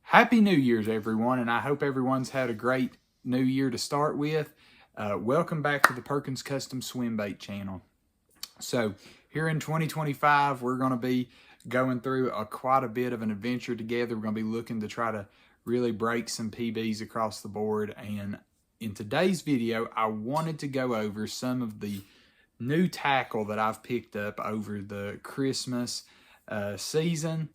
Happy New Year's, everyone, and I hope everyone's had a great new year to start with. Welcome back to the Perkins Custom Swim Bait channel. So here in 2025, we're going to be going through quite a bit of an adventure together. We're going to be looking to try to really break some PBs across the board. And in today's video, I wanted to go over some of the new tackle that I've picked up over the Christmas season.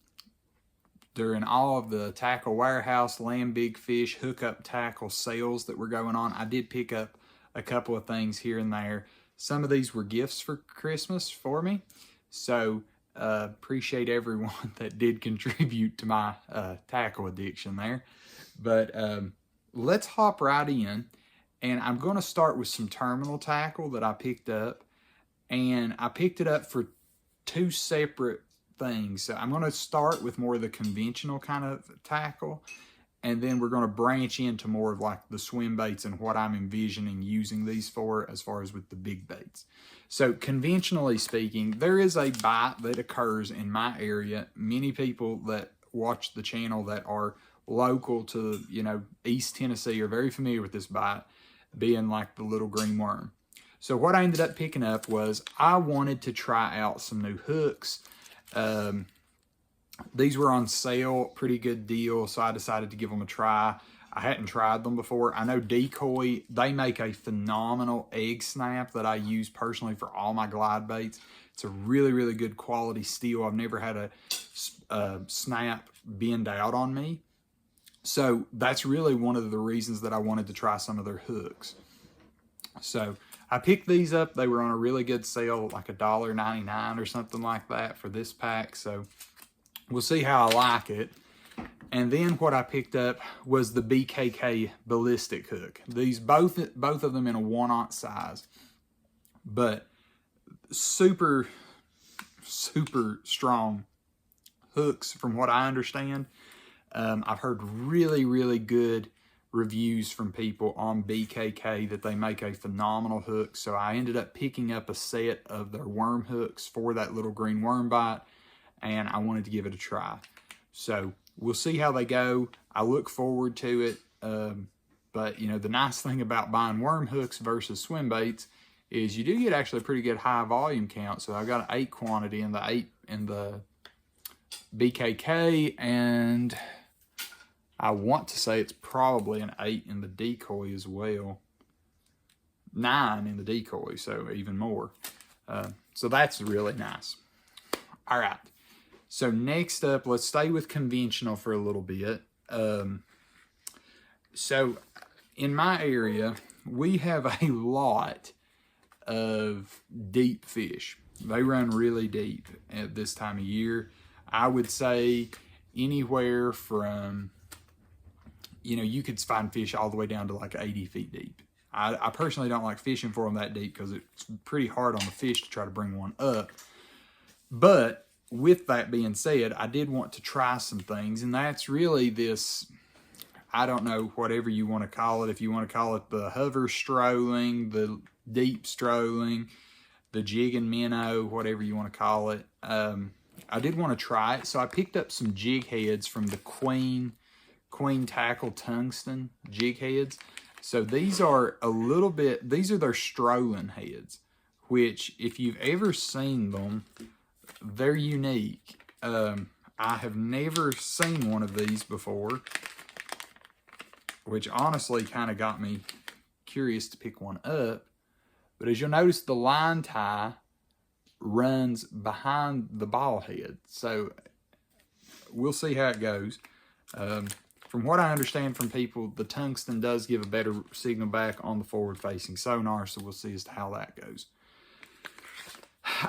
During all of the tackle warehouse, land big fish, hookup tackle sales that were going on, I did pick up a couple of things here and there. Some of these were gifts for Christmas for me. So appreciate everyone that did contribute to my tackle addiction there. But let's hop right in. And I'm going to start with some terminal tackle that I picked up. And I picked it up for two separate things. So I'm going to start with more of the conventional kind of tackle, and then we're going to branch into more of like the swim baits and what I'm envisioning using these for as far as with the big baits. So conventionally speaking, there is a bite that occurs in my area. Many people that watch the channel that are local to, East Tennessee are very familiar with this bite, being like the little green worm. So what I ended up picking up was I wanted to try out some new hooks. These were on sale, pretty good deal, so I decided to give them a try. I hadn't tried them before. I know Decoy, they make a phenomenal egg snap that I use personally for all my glide baits. It's a really, really good quality steel. I've never had a snap bend out on me. So that's really one of the reasons that I wanted to try some of their hooks. So I picked these up. They were on a really good sale, like $1.99 or something like that for this pack. So we'll see how I like it. And then what I picked up was the BKK ballistic hook. These both of them in a 1/0 size, but super, super strong hooks from what I understand. I've heard really, really good reviews from people on BKK that they make a phenomenal hook. So I ended up picking up a set of their worm hooks for that little green worm bite, and I wanted to give it a try. So we'll see how they go. I look forward to it. But the nice thing about buying worm hooks versus swim baits is you do get actually a pretty good high volume count. So I got an 8 quantity in the BKK, and I want to say it's probably an 8 in the Decoy as well. 9 in the Decoy, so even more. So that's really nice. All right. So next up, let's stay with conventional for a little bit. So in my area, we have a lot of deep fish. They run really deep at this time of year. I would say anywhere from, you could find fish all the way down to like 80 feet deep. I personally don't like fishing for them that deep because it's pretty hard on the fish to try to bring one up. But with that being said, I did want to try some things, and that's really this, I don't know, whatever you want to call it. If you want to call it the hover strolling, the deep strolling, the jig and minnow, whatever you want to call it. I did want to try it, so I picked up some jig heads from the Queen Tackle Tungsten jig heads. So these are these are their strolling heads, which if you've ever seen them, they're unique. I have never seen one of these before, which honestly kind of got me curious to pick one up. But as you'll notice, the line tie runs behind the ball head. So we'll see how it goes. From what I understand from people, the tungsten does give a better signal back on the forward-facing sonar, so we'll see as to how that goes.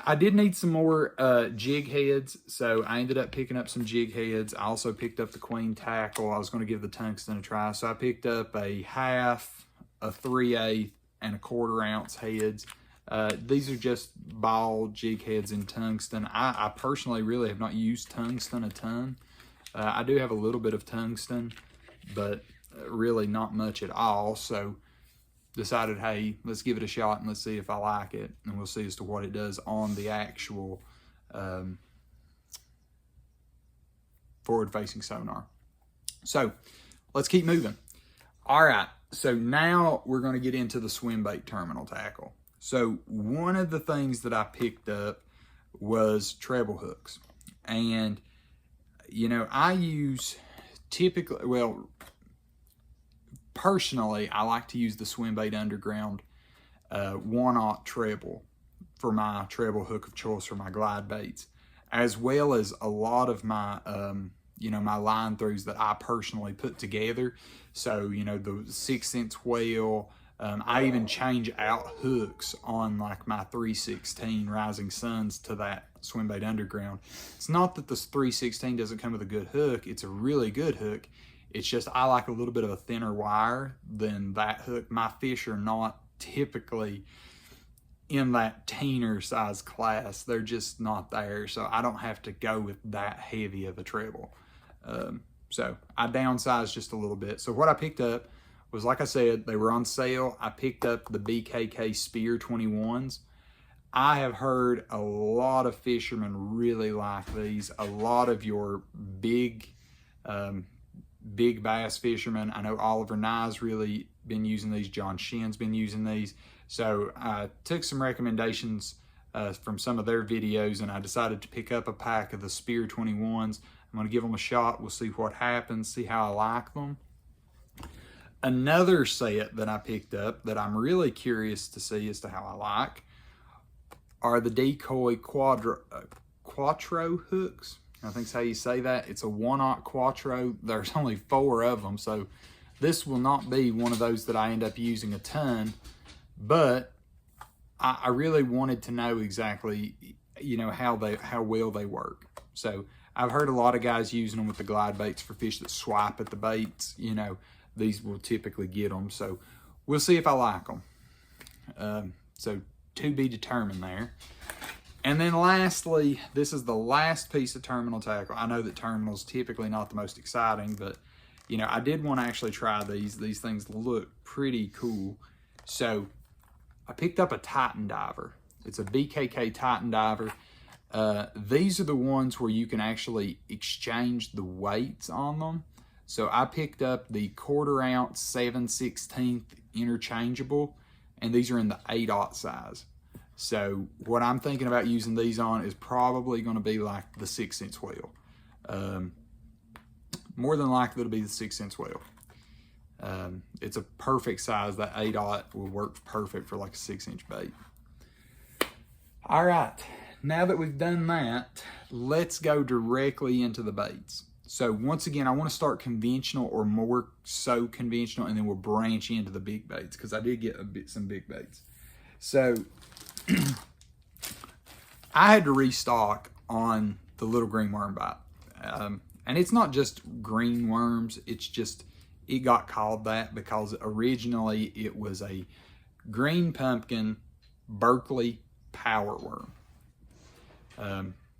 I did need some more jig heads, so I ended up picking up some jig heads. I also picked up the Queen Tackle. I was going to give the tungsten a try, so I picked up a 1/2, a 3/8, and a 1/4 ounce heads. These are just ball jig heads in tungsten. I personally really have not used tungsten a ton. I do have a little bit of tungsten, but really not much at all. So decided, hey, let's give it a shot and let's see if I like it. And we'll see as to what it does on the actual forward-facing sonar. So let's keep moving. All right, so now we're going to get into the swim bait terminal tackle. So one of the things that I picked up was treble hooks. And, you know, I use typically, well, personally, I like to use the Swim Bait Underground 1/0 treble for my treble hook of choice for my glide baits, as well as a lot of my, you know, my line throughs that I personally put together. So, you know, the 6" whale, I even change out hooks on like my 316 Rising Suns to that Swim Bait Underground. It's not that the 316 doesn't come with a good hook. It's a really good hook. It's just I like a little bit of a thinner wire than that hook. My fish are not typically in that teener size class. They're just not there. So I don't have to go with that heavy of a treble. So I downsized just a little bit. So what I picked up was, like I said, they were on sale. I picked up the BKK Spear 21s. I have heard a lot of fishermen really like these. A lot of your big bass fishermen. I know Oliver Nye's really been using these. John Shin's been using these. So I took some recommendations from some of their videos, and I decided to pick up a pack of the Spear 21s. I'm going to give them a shot. We'll see what happens, see how I like them. Another set that I picked up that I'm really curious to see as to how I like are the Decoy Quattro hooks. I think that's how you say that. It's a 1/0 Quattro. There's only 4 of them, so this will not be one of those that I end up using a ton, but I really wanted to know exactly, you know, how well they work. So I've heard a lot of guys using them with the glide baits for fish that swipe at the baits. You know, these will typically get them. So we'll see if I like them. So to be determined there. And then lastly, this is the last piece of terminal tackle. I know that terminal's typically not the most exciting, but you know, I did want to actually try these. These things look pretty cool. So I picked up a Titan Diver. It's a BKK Titan Diver. These are the ones where you can actually exchange the weights on them. So I picked up the 1/4 ounce 7/16 interchangeable, and these are in the 8/0 size. So what I'm thinking about using these on is probably going to be like the 6" whale. More than likely it'll be the 6" whale. It's a perfect size. That 8/0 will work perfect for like a 6" bait. All right, now that we've done that, let's go directly into the baits. So once again, I want to start conventional or more so conventional, and then we'll branch into the big baits because I did get some big baits. So I had to restock on the little green worm bite. And it's not just green worms, it's just, it got called that because originally it was a green pumpkin Berkeley power worm.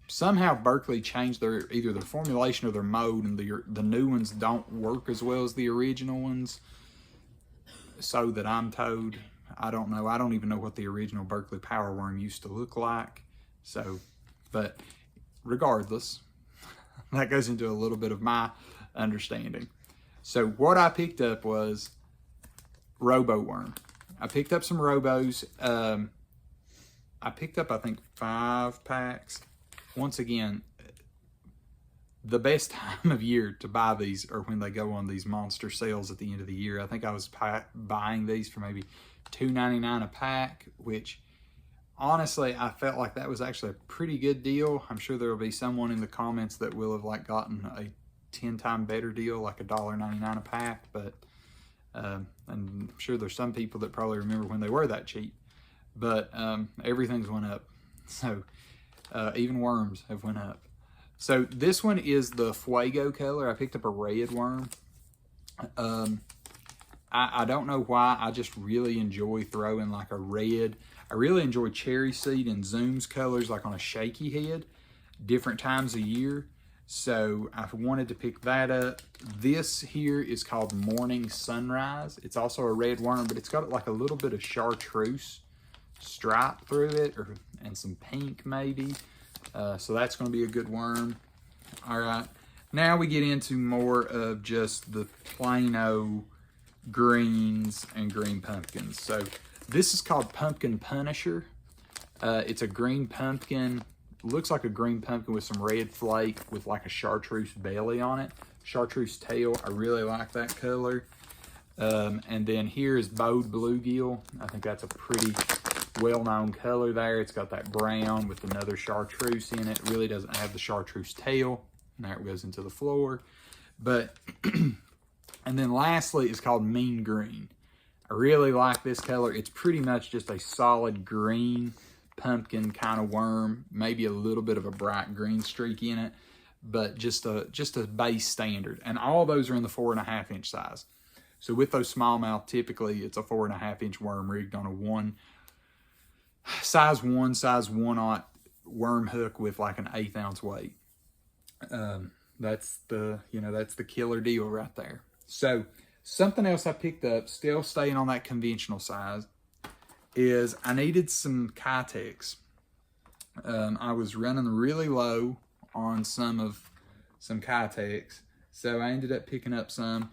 Somehow Berkeley changed either their formulation or their mode, and the new ones don't work as well as the original ones, so that I'm told. I don't know. I don't even know what the original Berkeley power worm used to look like. So, but regardless, that goes into a little bit of my understanding. So what I picked up was robo worm. I picked up some robos. I picked up, I think, 5 packs. Once again, the best time of year to buy these are when they go on these monster sales at the end of the year. I think I was buying these for maybe $2.99 a pack, which honestly, I felt like that was actually a pretty good deal. I'm sure there will be someone in the comments that will have like gotten a 10-time better deal, like $1.99 a pack, but I'm sure there's some people that probably remember when they were that cheap, but everything's went up. So even worms have went up. So this one is the Fuego color. I picked up a red worm. I don't know why, I just really enjoy throwing like a red. I really enjoy cherry seed and Zoom's colors like on a shaky head, different times of year. So I wanted to pick that up. This here is called Morning Sunrise. It's also a red worm, but it's got like a little bit of chartreuse stripe through it, and some pink maybe. So that's going to be a good worm. All right. Now we get into more of just the plain-o greens and green pumpkins. So this is called Pumpkin Punisher. It's a green pumpkin. Looks like a green pumpkin with some red flake with like a chartreuse belly on it. Chartreuse tail. I really like that color. And then here is bowed bluegill. I think that's a pretty well-known color there. It's got that brown with another chartreuse in it. It really doesn't have the chartreuse tail. And there it goes into the floor. But, and then lastly, it's called mean green. I really like this color. It's pretty much just a solid green pumpkin kind of worm. Maybe a little bit of a bright green streak in it, but just a base standard. And all those are in the 4.5 inch size. So with those smallmouth, typically it's a 4.5 inch worm rigged on a size 1/0 worm hook with like an 1/8 ounce weight. That's the killer deal right there. So something else I picked up, still staying on that conventional size, is I needed some Kitex. I was running really low on some Kitex, so I ended up picking up some.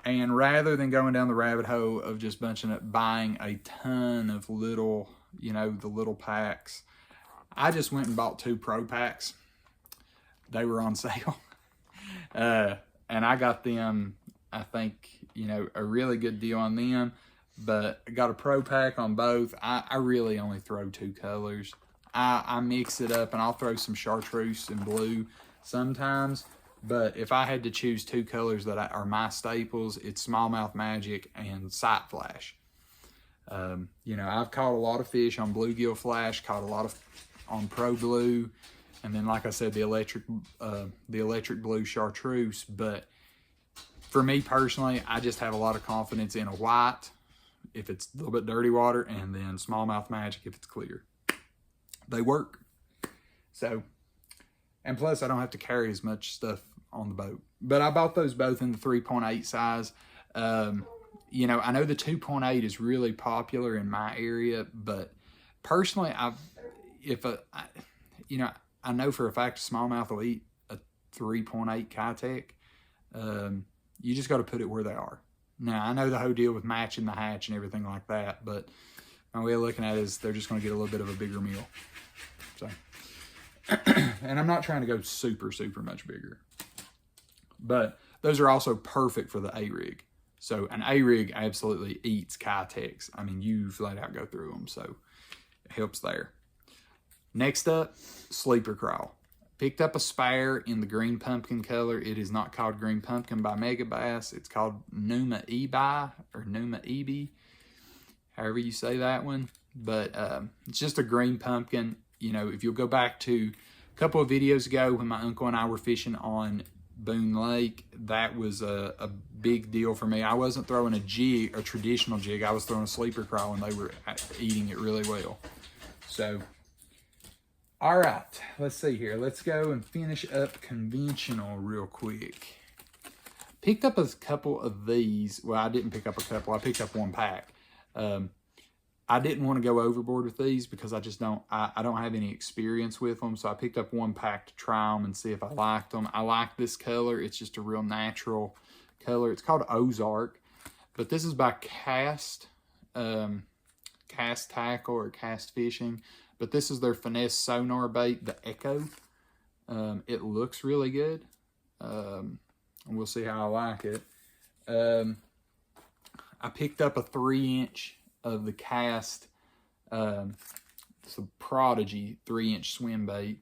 And rather than going down the rabbit hole of just bunching up, buying a ton of little, the little packs, I just went and bought 2 pro packs. They were on sale. And I got them, I think, a really good deal on them. But I got a pro pack on both. I really only throw 2 colors. I mix it up, and I'll throw some chartreuse and blue sometimes. But if I had to choose 2 colors that are my staples, it's Smallmouth Magic and Sight Flash. I've caught a lot of fish on bluegill flash, caught a lot on Pro Blue, and then, like I said, the electric blue chartreuse. But for me personally, I just have a lot of confidence in a white if it's a little bit dirty water, and then Smallmouth Magic if it's clear. They work. So, and plus I don't have to carry as much stuff on the boat. But I bought those both in the 3.8 size. I know the 2.8 is really popular in my area, but personally, I know for a fact smallmouth will eat a 3.8 Kitex. You just got to put it where they are. Now, I know the whole deal with matching the hatch and everything like that, but my way of looking at it is they're just going to get a little bit of a bigger meal. So, and I'm not trying to go super, super much bigger. But those are also perfect for the A-rig. So an A-rig absolutely eats Kitex. I mean, you flat out go through them, so it helps there. Next up, sleeper crawl. Picked up a spare in the green pumpkin color. It is not called Green Pumpkin by Mega Bass. It's called Numa Ebi or Numa Ebi, however you say that one. But it's just a green pumpkin. If you'll go back to a couple of videos ago when my uncle and I were fishing on Boone Lake, that was a big deal for me. I wasn't throwing a traditional jig. I was throwing a sleeper crawl, and they were eating it really well. So, all right, let's see here. Let's go and finish up conventional real quick. Picked up a couple of these. Well, I didn't pick up a couple. I picked up 1 pack. I didn't want to go overboard with these because I just don't have any experience with them. So I picked up 1 pack to try them and see if I liked them. I like this color. It's just a real natural color. It's called Ozark, but this is by Cast Tackle or Cast Fishing. But this is their finesse sonar bait, the Echo. It looks really good. And we'll see how I like it. I picked up a 3-inch of the Cast. It's a Prodigy 3-inch swim bait.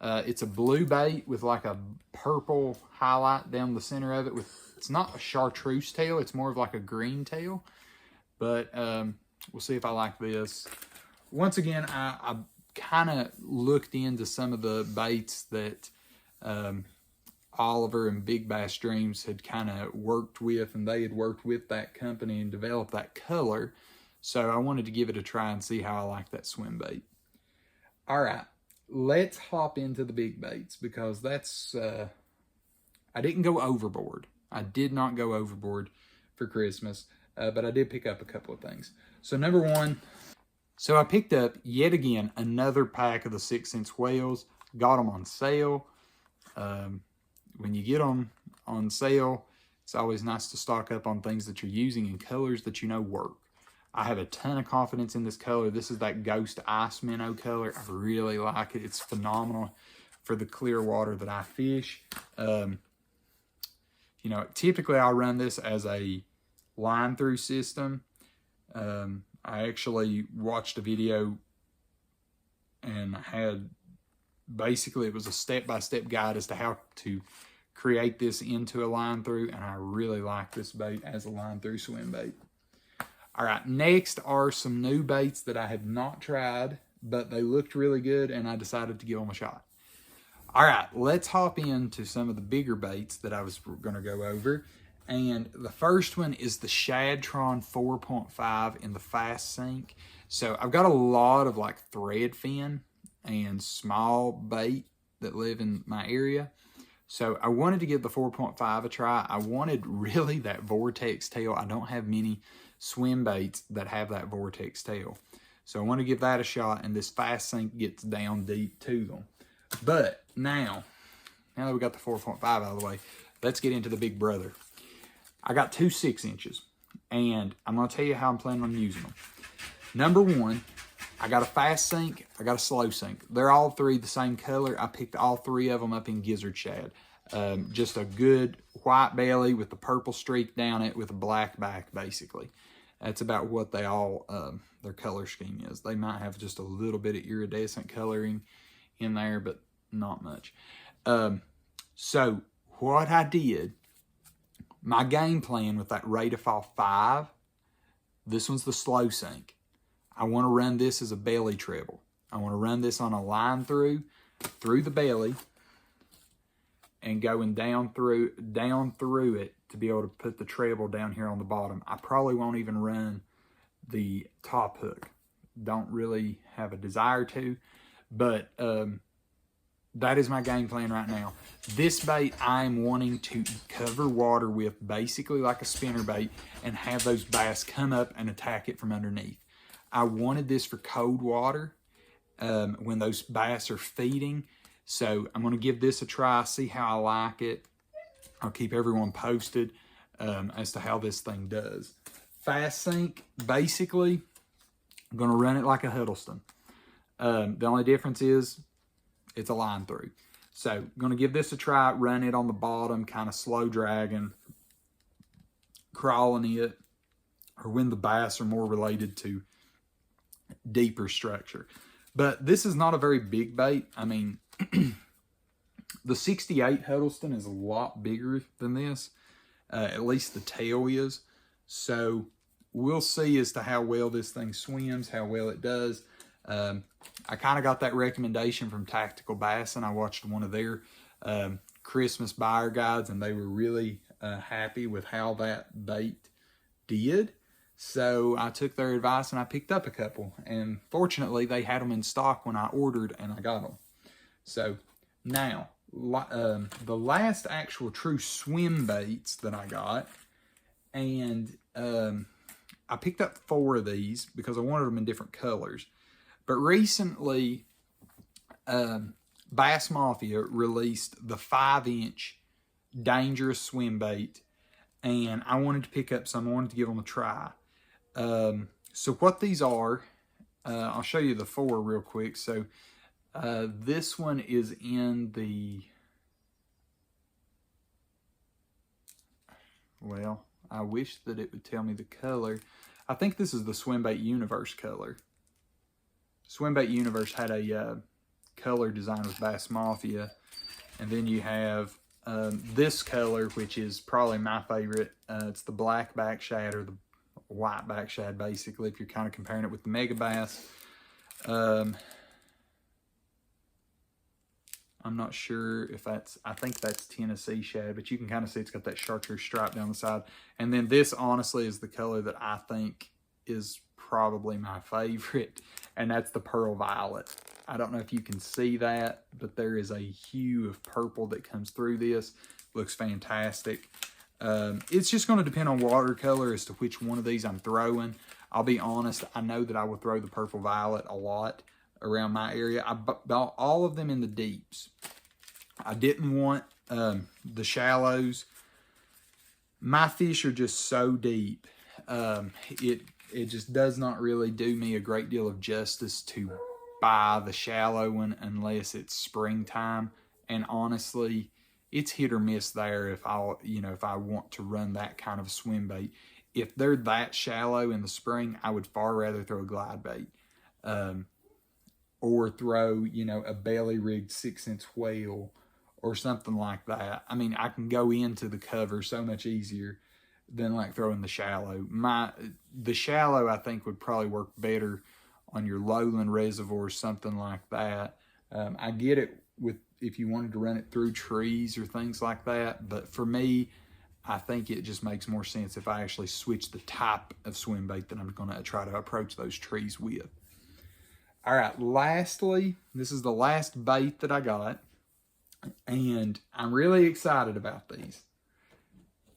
It's a blue bait with like a purple highlight down the center of it. It's not a chartreuse tail. It's more of like a green tail. But we'll see if I like this. Once again, I kind of looked into some of the baits that Oliver and Big Bass Dreams had kind of worked with, and they had worked with that company and developed that color. So I wanted to give it a try and see how I like that swim bait. All right, let's hop into the big baits because that's, I didn't go overboard. I did not go overboard for Christmas, but I did pick up a couple of things. So number 1, so I picked up, yet again, another pack of the 6-inch whales. Got them on sale. when you get them on sale, it's always nice to stock up on things that you're using in colors that you know work. I have a ton of confidence in this color. This is that Ghost Ice Minnow color. I really like it. It's phenomenal for the clear water that I fish. You know, typically I'll run this as a line through system. I actually watched a video and had, basically it was a step-by-step guide as to how to create this into a line through, and I really like this bait as a line through swim bait. All right, next are some new baits that I have not tried, but they looked really good and I decided to give them a shot. All right, let's hop into some of the bigger baits that I was gonna go over. And the first one is the Shadtron 4.5 in the fast sink. So I've got a lot of like thread fin and small bait that live in my area. So I wanted to give the 4.5 a try. I wanted really that vortex tail. I don't have many swim baits that have that vortex tail. So I want to give that a shot, and this fast sink gets down deep to them. But now that we got the 4.5 out of the way, let's get into the big brother. I got two 6 inches, and I'm going to tell you how I'm planning on using them. Number one, I got a fast sink, I got a slow sink. They're all three the same color. I picked all three of them up in gizzard shad. Just a good white belly with the purple streak down it with a black back, basically. That's about what they all, their color scheme is. They might have just a little bit of iridescent coloring in there, but not much. So what I did, my game plan with that Rate of Fall 5, this one's the slow sink. I want to run this as a belly treble. I want to run this on a line through the belly, and going down through it to be able to put the treble down here on the bottom. I probably won't even run the top hook. Don't really have a desire to, but that is my game plan right now. This bait I'm wanting to cover water with, basically like a spinner bait, and have those bass come up and attack it from underneath. I wanted this for cold water when those bass are feeding. So I'm going to give this a try, see how I like it. I'll keep everyone posted as to how this thing does. Fast sink, basically, I'm going to run it like a Huddleston. The only difference is it's a line through. So I'm going to give this a try, run it on the bottom, kind of slow dragging, crawling it, or when the bass are more related to deeper structure. But this is not a very big bait. I mean, the 68 Huddleston is a lot bigger than this. At least the tail is. So we'll see as to how well this thing swims, how well it does. I kind of got that recommendation from Tactical Bass, and I watched one of their Christmas buyer guides, and they were really happy with how that bait did. So I took their advice and I picked up a couple, and fortunately they had them in stock when I ordered, and I got them. So now, the last actual true swim baits that I got, and I picked up 4 of these because I wanted them in different colors. But recently, Bass Mafia released the 5-inch dangerous swim bait, and I wanted to pick up some. I wanted to give them a try. So what these are, I'll show you the 4 real quick. So this one is in the, well, I wish that it would tell me the color. I think this is the Swimbait Universe color. Swimbait Universe had a color design with Bass Mafia. And then you have this color, which is probably my favorite. It's the black back shad, or the white back shad, basically, if you're kind of comparing it with the Mega Bass. I'm not sure if that's, I think that's Tennessee shad, but you can kind of see it's got that chartreuse stripe down the side. And then this, honestly, is the color that I think is probably my favorite, and that's the Pearl Violet. I don't know if you can see that, but there is a hue of purple that comes through this. Looks fantastic. It's just going to depend on watercolor as to which one of these I'm throwing. I'll be honest, I know that I will throw the Purple Violet a lot around my area. I bought all of them in the deeps. I didn't want the shallows. My fish are just so deep. It just does not really do me a great deal of justice to buy the shallow one unless it's springtime. And honestly, it's hit or miss there if I want to run that kind of swim bait. If they're that shallow in the spring, I would far rather throw a glide bait. Or throw, a belly rigged 6-inch whale or something like that. I mean, I can go into the cover so much easier than like throwing the shallow. The shallow, I think, would probably work better on your lowland reservoirs, something like that. I get it if you wanted to run it through trees or things like that, but for me, I think it just makes more sense if I actually switch the type of swim bait that I'm going to try to approach those trees with. All right, lastly, this is the last bait that I got, and I'm really excited about these.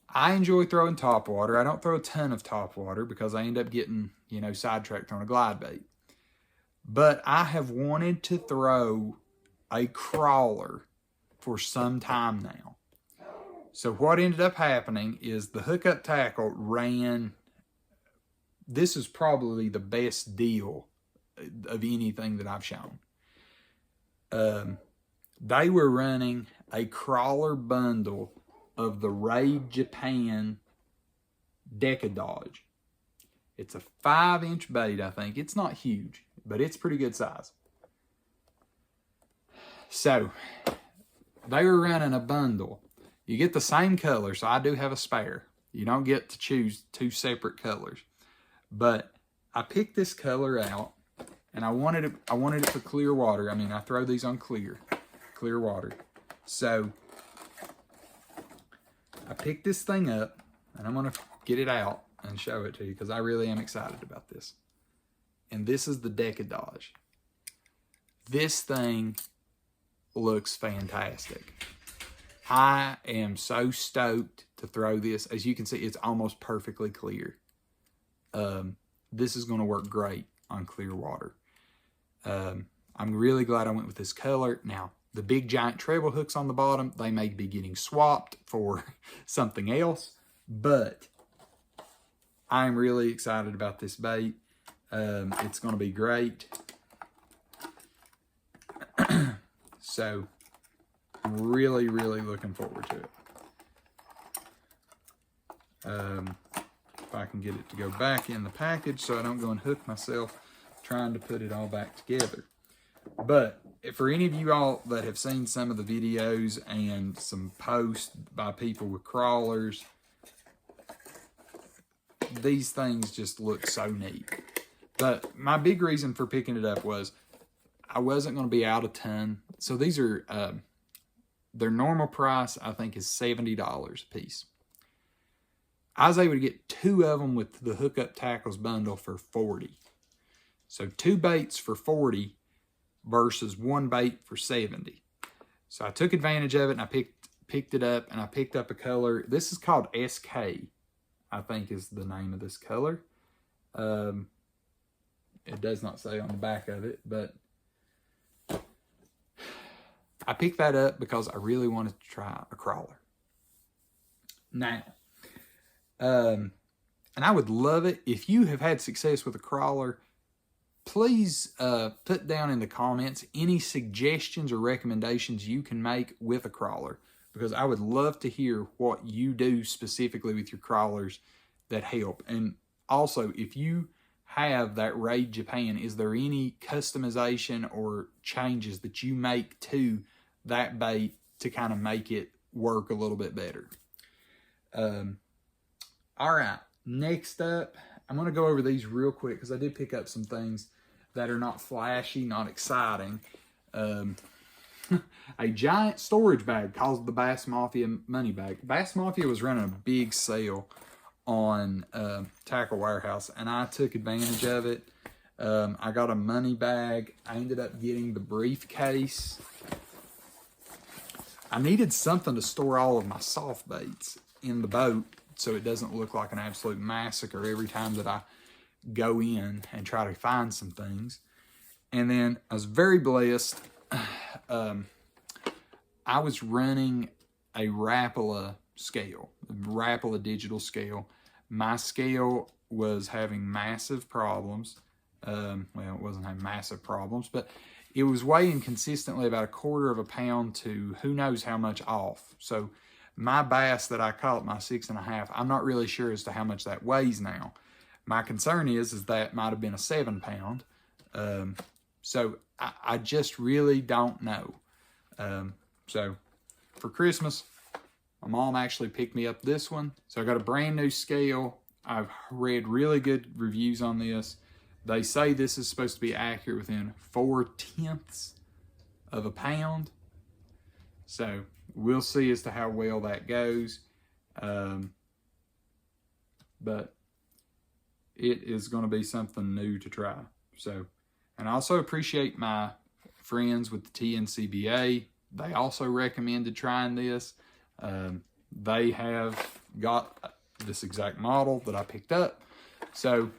I enjoy throwing topwater. I don't throw a ton of topwater because I end up getting, sidetracked on a glide bait. But I have wanted to throw a crawler for some time now. So what ended up happening is the hookup tackle ran, this is probably the best deal of anything that I've shown. They were running a crawler bundle of the Raid Japan Decadodge. It's a 5-inch bait, I think. It's not huge, but it's pretty good size. So, they were running a bundle. You get the same color, so I do have a spare. You don't get to choose 2 separate colors. But I picked this color out, and I wanted it for clear water. I mean, I throw these on clear water. So, I picked this thing up, and I'm going to get it out and show it to you because I really am excited about this. And this is the Decadodge. This thing looks fantastic. I am so stoked to throw this. As you can see, it's almost perfectly clear. This is going to work great on clear water. I'm really glad I went with this color. Now, the big giant treble hooks on the bottom, they may be getting swapped for something else, but I'm really excited about this bait. It's going to be great. So, I'm really, really looking forward to it. If I can get it to go back in the package so I don't go and hook myself trying to put it all back together. But for any of you all that have seen some of the videos and some posts by people with crawlers, these things just look so neat. But my big reason for picking it up was I wasn't going to be out a ton. So these are, their normal price, I think, is $70 a piece. I was able to get 2 of them with the hookup tackles bundle for $40. So 2 baits for $40 versus 1 bait for $70. So I took advantage of it and I picked it up, and I picked up a color. This is called SK, I think is the name of this color. It does not say on the back of it, but I picked that up because I really wanted to try a crawler. Now, and I would love it if you have had success with a crawler. Please put down in the comments any suggestions or recommendations you can make with a crawler, because I would love to hear what you do specifically with your crawlers that help. And also, if you have that Raid Japan, is there any customization or changes that you make to that bait to kind of make it work a little bit better? All right, next up, I'm going to go over these real quick because I did pick up some things that are not flashy, not exciting. A giant storage bag called the Bass Mafia money bag. Bass Mafia was running a big sale on Tackle Warehouse, and I took advantage of it. I got a money bag. I ended up getting the briefcase. I needed something to store all of my soft baits in the boat so it doesn't look like an absolute massacre every time that I go in and try to find some things. And then I was very blessed. I was running a Rapala scale, a Rapala digital scale. My scale was having massive problems. Well, it wasn't having massive problems, but it was weighing consistently about 1/4 of a pound to who knows how much off. So my bass that I caught, my 6.5, I'm not really sure as to how much that weighs now. My concern is that might have been a 7 pound. So I just really don't know. So for Christmas, my mom actually picked me up this one. So I got a brand new scale. I've read really good reviews on this. They say this is supposed to be accurate within 4/10 of a pound. So we'll see as to how well that goes. But it is going to be something new to try. So, and I also appreciate my friends with the TNCBA. They also recommended trying this. They have got this exact model that I picked up. So,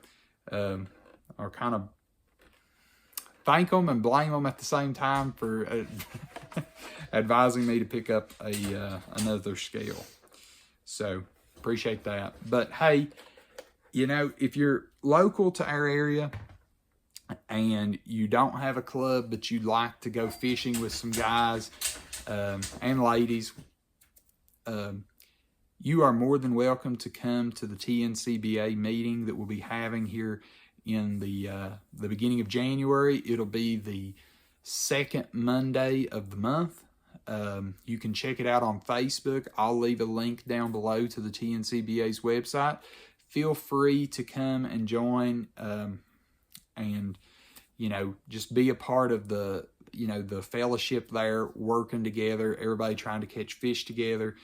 I'll kind of thank them and blame them at the same time for advising me to pick up another scale. So, appreciate that. But hey, you know, if you're local to our area and you don't have a club, but you'd like to go fishing with some guys and ladies, you are more than welcome to come to the TNCBA meeting that we'll be having here in the beginning of January. It'll be the second Monday of the month. You can check it out on Facebook. I'll leave a link down below to the TNCBA's website. Feel free to come and join and, you know, just be a part of the, you know, the fellowship there, working together, everybody trying to catch fish together.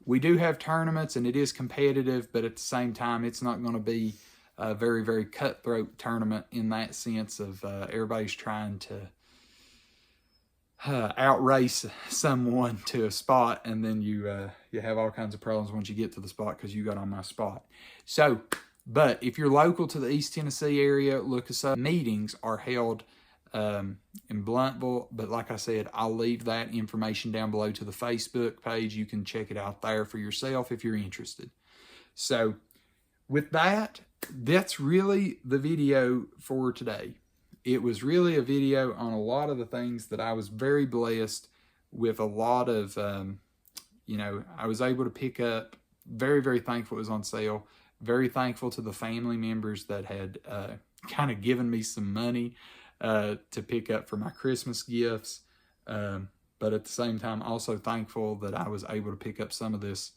We do have tournaments and it is competitive, but at the same time, it's not going to be a very, very cutthroat tournament in that sense of everybody's trying to outrace someone to a spot, and then you have all kinds of problems once you get to the spot because you got on my spot. So, but if you're local to the East Tennessee area, look us up. Meetings are held in Blunttville, but like I said, I'll leave that information down below to the Facebook page. You can check it out there for yourself if you're interested. So with that, that's really the video for today. It was really a video on a lot of the things that I was very blessed with. A lot of, you know, I was able to pick up. Very, very thankful it was on sale. Very thankful to the family members that had kind of given me some money to pick up for my Christmas gifts. But at the same time, also thankful that I was able to pick up some of this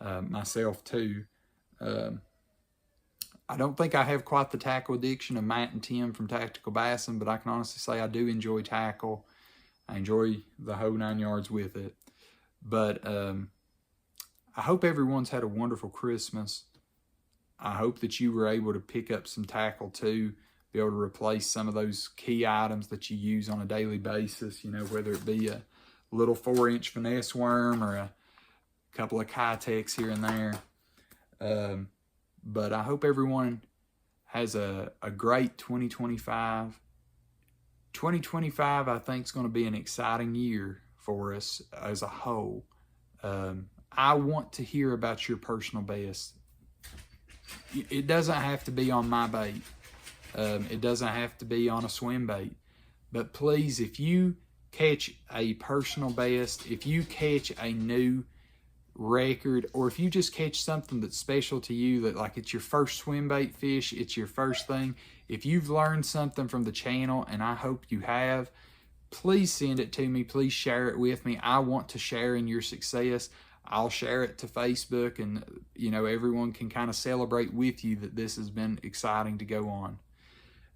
myself too. I don't think I have quite the tackle addiction of Matt and Tim from Tactical Bassing, but I can honestly say I do enjoy tackle. I enjoy the whole 9 yards with it. But I hope everyone's had a wonderful Christmas. I hope that you were able to pick up some tackle too, be able to replace some of those key items that you use on a daily basis, you know, whether it be a little 4-inch finesse worm or a couple of Kitex here and there. But I hope everyone has a great 2025. 2025, I think, is going to be an exciting year for us as a whole. I want to hear about your personal best. It doesn't have to be on my bait. It doesn't have to be on a swim bait. But please, if you catch a personal best, if you catch a new record, or if you just catch something that's special to you, that like it's your first swim bait fish, it's your first thing, if you've learned something from the channel, and I hope you have, please send it to me. Please share it with me. I want to share in your success. I'll share it to Facebook, and you know, everyone can kind of celebrate with you that this has been exciting to go on.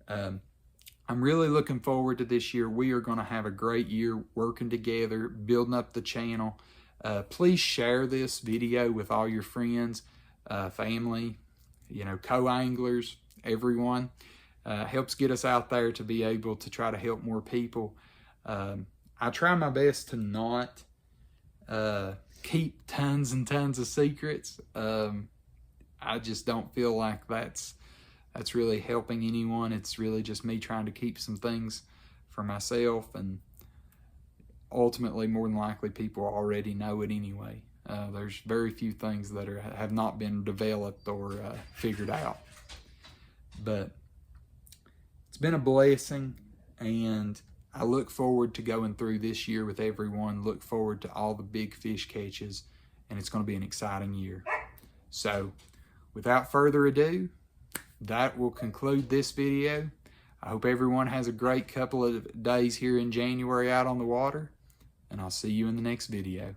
I'm really looking forward to this year. We are going to have a great year working together, building up the channel. Please share this video with all your friends, family, you know, co-anglers, everyone. Helps get us out there to be able to try to help more people. I try my best to not keep tons and tons of secrets. I just don't feel like that's really helping anyone. It's really just me trying to keep some things for myself, and ultimately, more than likely, people already know it anyway. There's very few things that have not been developed or figured out. But it's been a blessing, and I look forward to going through this year with everyone. Look forward to all the big fish catches, and it's going to be an exciting year. So, without further ado, that will conclude this video. I hope everyone has a great couple of days here in January out on the water, and I'll see you in the next video.